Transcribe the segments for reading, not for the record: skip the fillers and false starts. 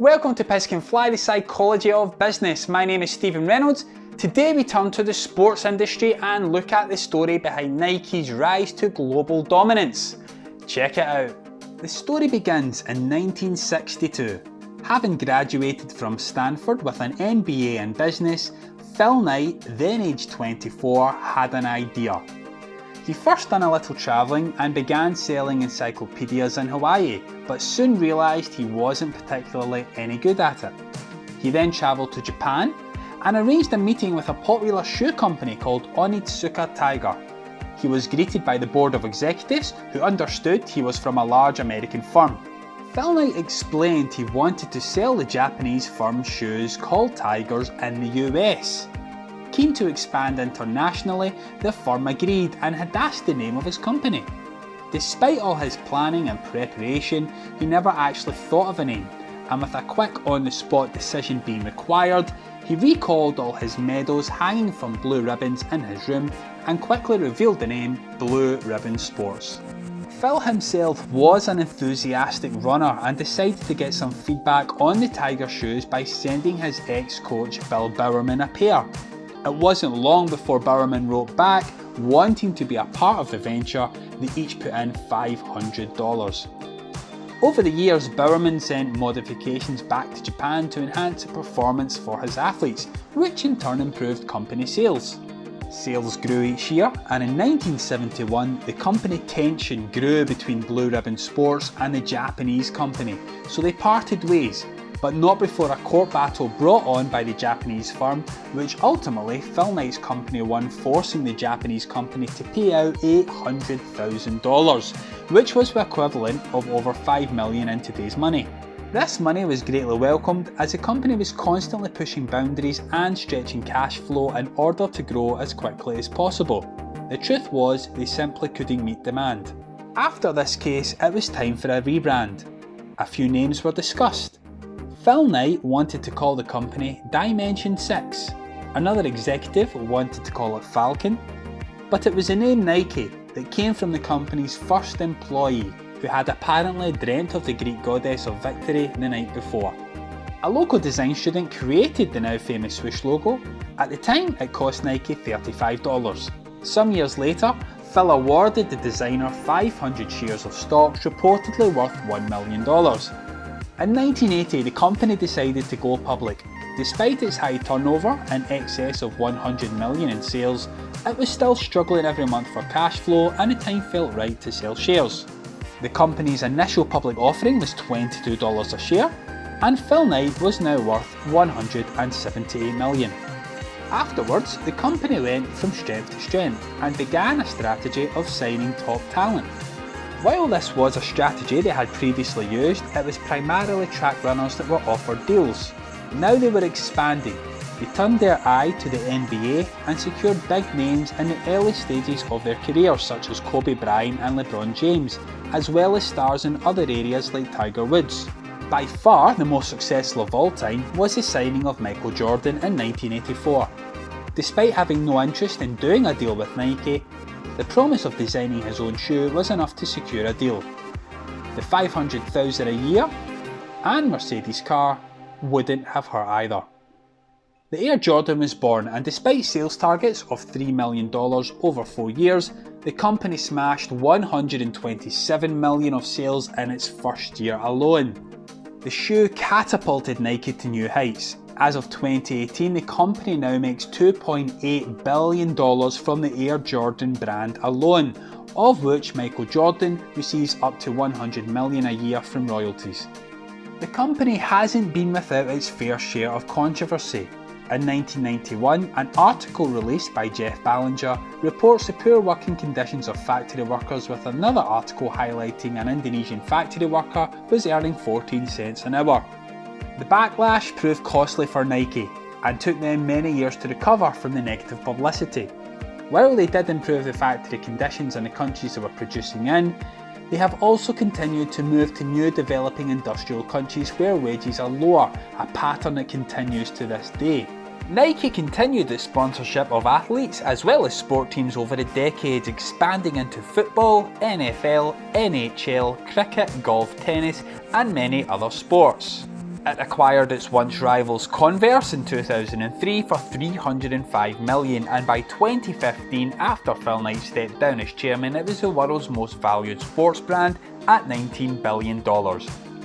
Welcome to Piss Can Fly, the psychology of business. My name is Stephen Reynolds. Today we turn to the sports industry and look at the story behind Nike's rise to global dominance. Check it out. The story begins in 1962. Having graduated from Stanford with an MBA in business, Phil Knight, then aged 24, had an idea. He first done a little travelling and began selling encyclopedias in Hawaii, but soon realised he wasn't particularly any good at it. He then travelled to Japan and arranged a meeting with a popular shoe company called Onitsuka Tiger. He was greeted by the board of executives who understood he was from a large American firm. Phil Knight explained he wanted to sell the Japanese firm's shoes called Tigers in the US. Keen to expand internationally, the firm agreed and had asked the name of his company. Despite all his planning and preparation, he never actually thought of a name, and with a quick on-the-spot decision being required, he recalled all his medals hanging from blue ribbons in his room and quickly revealed the name Blue Ribbon Sports. Phil himself was an enthusiastic runner and decided to get some feedback on the Tiger shoes by sending his ex-coach Bill Bowerman a pair. It wasn't long before Bowerman wrote back, wanting to be a part of the venture. They each put in $500. Over the years, Bowerman sent modifications back to Japan to enhance the performance for his athletes, which in turn improved company sales. Sales grew each year, and in 1971 the company tension grew between Blue Ribbon Sports and the Japanese company, so they parted ways. But not before a court battle brought on by the Japanese firm, which ultimately Phil Knight's company won, forcing the Japanese company to pay out $800,000, which was the equivalent of over $5 million in today's money. This money was greatly welcomed as the company was constantly pushing boundaries and stretching cash flow in order to grow as quickly as possible. The truth was, they simply couldn't meet demand. After this case, it was time for a rebrand. A few names were discussed. Phil Knight wanted to call the company Dimension 6, another executive wanted to call it Falcon, but it was the name Nike that came from the company's first employee, who had apparently dreamt of the Greek goddess of victory the night before. A local design student created the now famous swoosh logo. At the time, it cost Nike $35. Some years later, Phil awarded the designer 500 shares of stocks reportedly worth $1 million. In 1980, the company decided to go public. Despite its high turnover, in excess of $100 million in sales, it was still struggling every month for cash flow, and the time felt right to sell shares. The company's initial public offering was $22 a share, and Phil Knight was now worth $178 million. Afterwards, the company went from strength to strength and began a strategy of signing top talent. While this was a strategy they had previously used, it was primarily track runners that were offered deals. Now they were expanding. They turned their eye to the NBA and secured big names in the early stages of their careers, such as Kobe Bryant and LeBron James, as well as stars in other areas like Tiger Woods. By far the most successful of all time was the signing of Michael Jordan in 1984. Despite having no interest in doing a deal with Nike, the promise of designing his own shoe was enough to secure a deal. The $500,000 a year and Mercedes car wouldn't have hurt either. The Air Jordan was born, and despite sales targets of $3 million over 4 years, the company smashed $127 million of sales in its first year alone. The shoe catapulted Nike to new heights. As of 2018, the company now makes $2.8 billion from the Air Jordan brand alone, of which Michael Jordan receives up to $100 million a year from royalties. The company hasn't been without its fair share of controversy. In 1991, an article released by Jeff Ballinger reports the poor working conditions of factory workers, with another article highlighting an Indonesian factory worker was earning 14 cents an hour. The backlash proved costly for Nike and took them many years to recover from the negative publicity. While they did improve the factory conditions in the countries they were producing in, they have also continued to move to new developing industrial countries where wages are lower, a pattern that continues to this day. Nike continued its sponsorship of athletes as well as sport teams over the decades, expanding into football, NFL, NHL, cricket, golf, tennis and many other sports. It acquired its once rivals Converse in 2003 for $305 million, and by 2015, after Phil Knight stepped down as chairman, it was the world's most valued sports brand at $19 billion.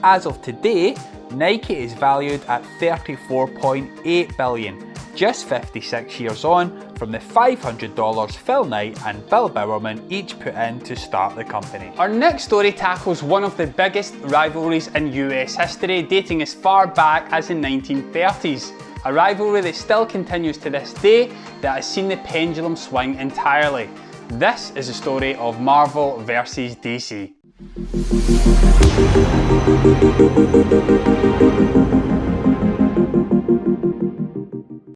As of today, Nike is valued at $34.8 billion, just 56 years on from the $500 Phil Knight and Bill Bowerman each put in to start the company. Our next story tackles one of the biggest rivalries in US history, dating as far back as the 1930s. A rivalry that still continues to this day, that has seen the pendulum swing entirely. This is the story of Marvel versus DC.